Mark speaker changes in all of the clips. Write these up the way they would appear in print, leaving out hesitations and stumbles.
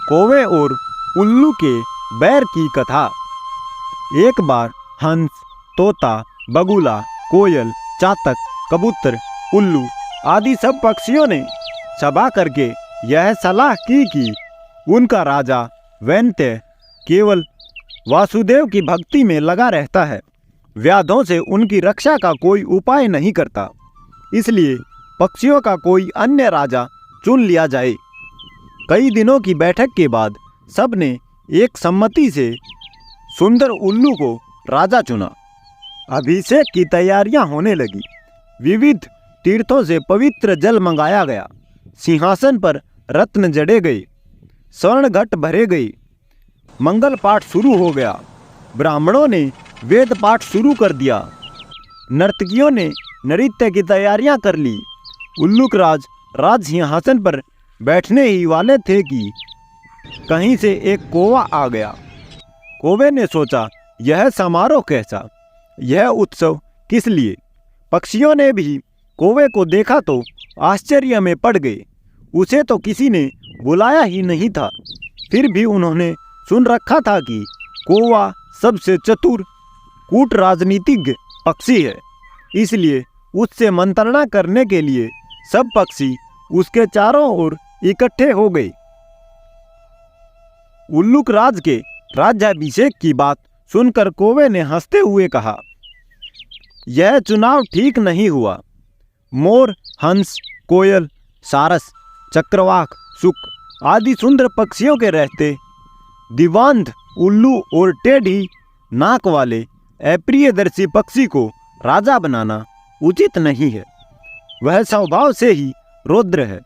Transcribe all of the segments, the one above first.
Speaker 1: कौवे और उल्लू के बैर की कथा। एक बार हंस, तोता, बगुला, कोयल, चातक, कबूतर, उल्लू आदि सब पक्षियों ने सभा करके यह सलाह की कि उनका राजा वैन्त्य केवल वासुदेव की भक्ति में लगा रहता है, व्याधों से उनकी रक्षा का कोई उपाय नहीं करता। इसलिए पक्षियों का कोई अन्य राजा चुन लिया जाए। कई दिनों की बैठक के बाद सबने एक सम्मति से सुंदर उल्लू को राजा चुना। अभिषेक की तैयारियां होने लगी। विविध तीर्थों से पवित्र जल मंगाया गया। सिंहासन पर रत्न जड़े गए, स्वर्ण घट भरे गए। मंगल पाठ शुरू हो गया। ब्राह्मणों ने वेद पाठ शुरू कर दिया। नर्तकियों ने नृत्य की तैयारियां कर ली। उल्लूक राज सिंहासन पर बैठने ही वाले थे कि कहीं से एक कौवा आ गया। कौवे ने सोचा, यह समारोह कैसा, यह उत्सव किस लिए? पक्षियों ने भी कौवे को देखा तो आश्चर्य में पड़ गए। उसे तो किसी ने बुलाया ही नहीं था। फिर भी उन्होंने सुन रखा था कि कौवा सबसे चतुर कूट राजनीतिज्ञ पक्षी है। इसलिए उससे मंत्रणा करने के लिए सब पक्षी उसके चारों ओर इकट्ठे हो गए। उल्लूक राज के राज्याभिषेक की बात सुनकर कौवे ने हंसते हुए कहा, यह चुनाव ठीक नहीं हुआ। मोर, हंस, कोयल, सारस, चक्रवाक, शुक आदि सुंदर पक्षियों के रहते दिवांध उल्लू और टेढ़ी नाक वाले अप्रियदर्शी पक्षी को राजा बनाना उचित नहीं है। वह स्वभाव से ही रौद्र है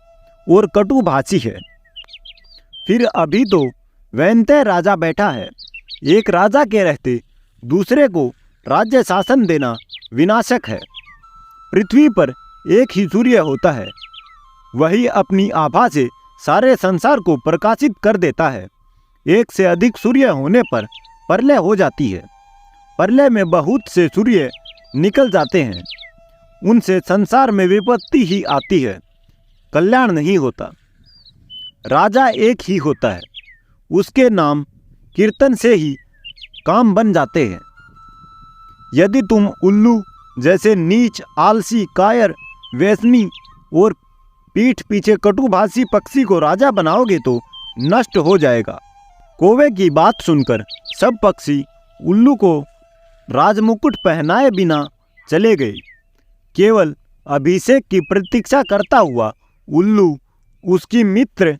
Speaker 1: और कटुभाषी है। फिर अभी तो वैन्त्य राजा बैठा है। एक राजा के रहते दूसरे को राज्य शासन देना विनाशक है। पृथ्वी पर एक ही सूर्य होता है, वही अपनी आभा से सारे संसार को प्रकाशित कर देता है। एक से अधिक सूर्य होने पर प्रलय हो जाती है। प्रलय में बहुत से सूर्य निकल जाते हैं, उनसे संसार में विपत्ति ही आती है, कल्याण नहीं होता। राजा एक ही होता है, उसके नाम कीर्तन से ही काम बन जाते हैं। यदि तुम उल्लू जैसे नीच, आलसी, कायर, व्यसनी और पीठ पीछे कटुभाषी पक्षी को राजा बनाओगे तो नष्ट हो जाएगा। कौवे की बात सुनकर सब पक्षी उल्लू को राजमुकुट पहनाए बिना चले गए। केवल अभिषेक की प्रतीक्षा करता हुआ उल्लू, उसकी मित्र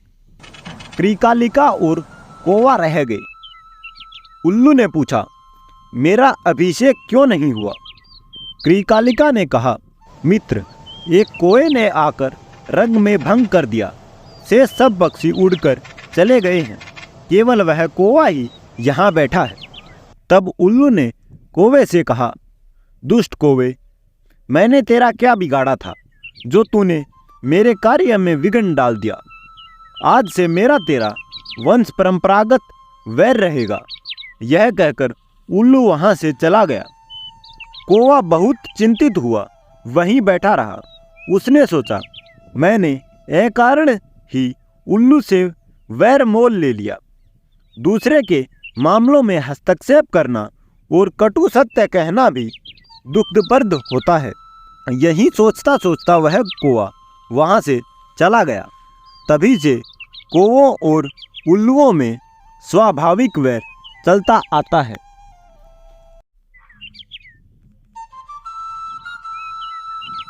Speaker 1: क्रिकालिका और कौवा रह गए। उल्लू ने पूछा, मेरा अभिषेक क्यों नहीं हुआ? क्रिकालिका ने कहा, मित्र, एक कौवे ने आकर रंग में भंग कर दिया। से सब पक्षी उड़कर चले गए हैं, केवल वह कौवा ही यहाँ बैठा है। तब उल्लू ने कौवे से कहा, दुष्ट कौवे, मैंने तेरा क्या बिगाड़ा था जो तूने मेरे कार्य में विघ्न डाल दिया? आज से मेरा तेरा वंश परंपरागत वैर रहेगा। यह कहकर उल्लू वहां से चला गया। कौवा बहुत चिंतित हुआ, वहीं बैठा रहा। उसने सोचा, मैंने अकारण ही उल्लू से वैर मोल ले लिया। दूसरे के मामलों में हस्तक्षेप करना और कटु सत्य कहना भी दुखप्रद होता है। यही सोचता सोचता वह कौवा वहां से चला गया। तभी से कौवों और उल्लुओं में स्वाभाविक वैर चलता आता है।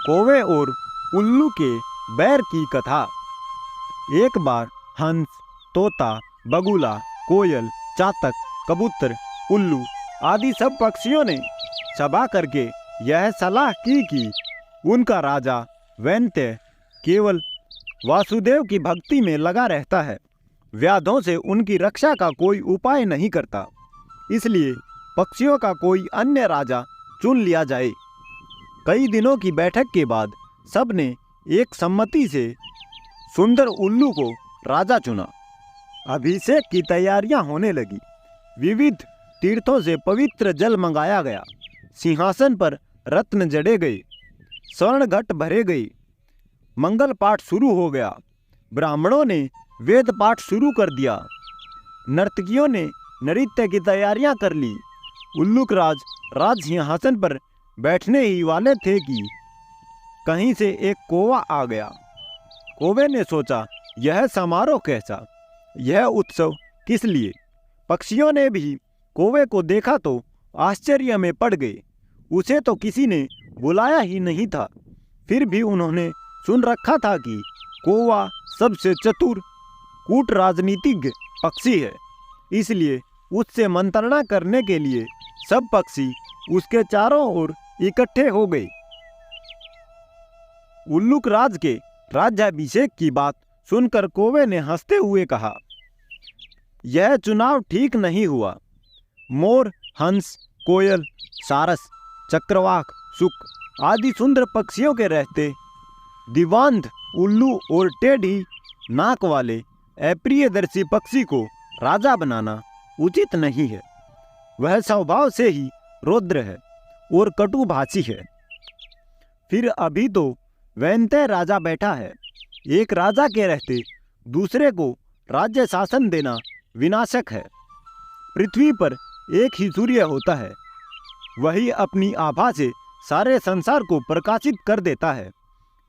Speaker 1: कौवे और उल्लू के बैर की कथा। एक बार हंस, तोता, बगुला, कोयल, चातक, कबूतर, उल्लू आदि सब पक्षियों ने सभा करके यह सलाह की कि उनका राजा वैन्त्य केवल वासुदेव की भक्ति में लगा रहता है, व्याधों से उनकी रक्षा का कोई उपाय नहीं करता। इसलिए पक्षियों का कोई अन्य राजा चुन लिया जाए। कई दिनों की बैठक के बाद सबने एक सम्मति से सुंदर उल्लू को राजा चुना। अभिषेक की तैयारियां होने लगी। विविध तीर्थों से पवित्र जल मंगाया गया। सिंहासन पर रत्न जड़े गए, स्वर्ण घट भरे गए। मंगल पाठ शुरू हो गया। ब्राह्मणों ने वेद पाठ शुरू कर दिया। नर्तकियों ने नृत्य की तैयारियां कर ली। उल्लूकराज राज सिंहासन पर बैठने ही वाले थे कि कहीं से एक कौवा आ गया। कौवे ने सोचा, यह समारोह कैसा, यह उत्सव किस लिए? पक्षियों ने भी कौवे को देखा तो आश्चर्य में पड़ गए। उसे तो किसी ने बुलाया ही नहीं था, फिर भी उन्होंने सुन रखा था कि कौवा सबसे चतुर कूट राजनीतिज्ञ पक्षी है, इसलिए उससे मंत्रणा करने के लिए सब पक्षी उसके चारों ओर इकट्ठे हो गए। उल्लूकराज के राज्याभिषेक की बात सुनकर कौवे ने हंसते हुए कहा, यह चुनाव ठीक नहीं हुआ। मोर, हंस, कोयल, सारस, चक्रवाक, शुक आदि सुंदर पक्षियों के रहते दिवांध उल्लू और टेढ़ी नाक वाले अप्रियदर्शी पक्षी को राजा बनाना उचित नहीं है। वह स्वभाव से ही रौद्र है और कटुभाषी है। फिर अभी तो वैनतय राजा बैठा है। एक राजा के रहते दूसरे को राज्य शासन देना विनाशक है। पृथ्वी पर एक ही सूर्य होता है, वही अपनी आभा से सारे संसार को प्रकाशित कर देता है।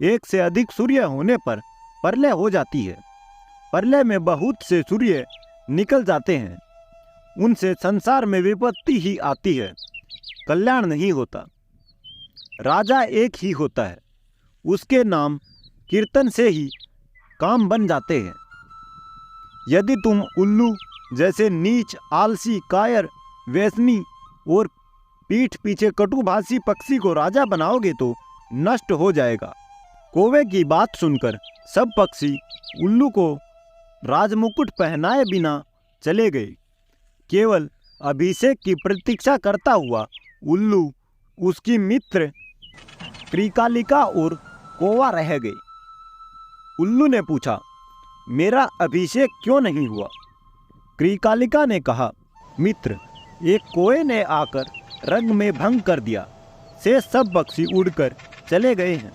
Speaker 1: एक से अधिक सूर्य होने पर प्रलय हो जाती है। प्रलय में बहुत से सूर्य निकल जाते हैं, उनसे संसार में विपत्ति ही आती है, कल्याण नहीं होता। राजा एक ही होता है, उसके नाम कीर्तन से ही काम बन जाते हैं। यदि तुम उल्लू जैसे नीच, आलसी, कायर, व्यसनी और पीठ पीछे कटुभाषी पक्षी को राजा बनाओगे तो नष्ट हो जाएगा। कौवे की बात सुनकर सब पक्षी उल्लू को राजमुकुट पहनाए बिना चले गए। केवल अभिषेक की प्रतीक्षा करता हुआ उल्लू, उसकी मित्र क्रिकालिका और कौवा रह गए। उल्लू ने पूछा, मेरा अभिषेक क्यों नहीं हुआ? क्रिकालिका ने कहा, मित्र, एक कौवे ने आकर रंग में भंग कर दिया। से सब पक्षी उड़कर चले गए हैं,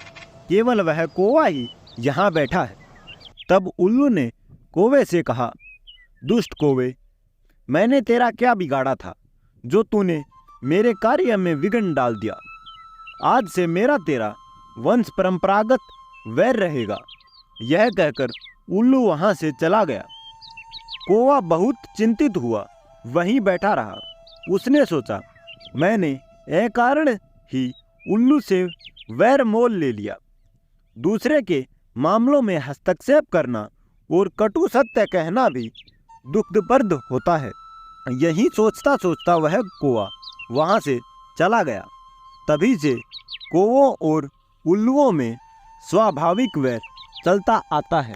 Speaker 1: केवल वह कौवा ही यहाँ बैठा है। तब उल्लू ने कौवे से कहा, दुष्ट कौवे, मैंने तेरा क्या बिगाड़ा था जो तूने मेरे कार्य में विघ्न डाल दिया? आज से मेरा तेरा वंश परंपरागत वैर रहेगा। यह कहकर उल्लू वहां से चला गया। कौवा बहुत चिंतित हुआ, वहीं बैठा रहा। उसने सोचा, मैंने अकारण ही उल्लू से वैर मोल ले लिया। दूसरे के मामलों में हस्तक्षेप करना और कटु सत्य कहना भी दुखदप्रद होता है। यही सोचता सोचता वह कौवा वहां से चला गया। तभी से कौवों और उल्लुओं में स्वाभाविक वैर चलता आता है।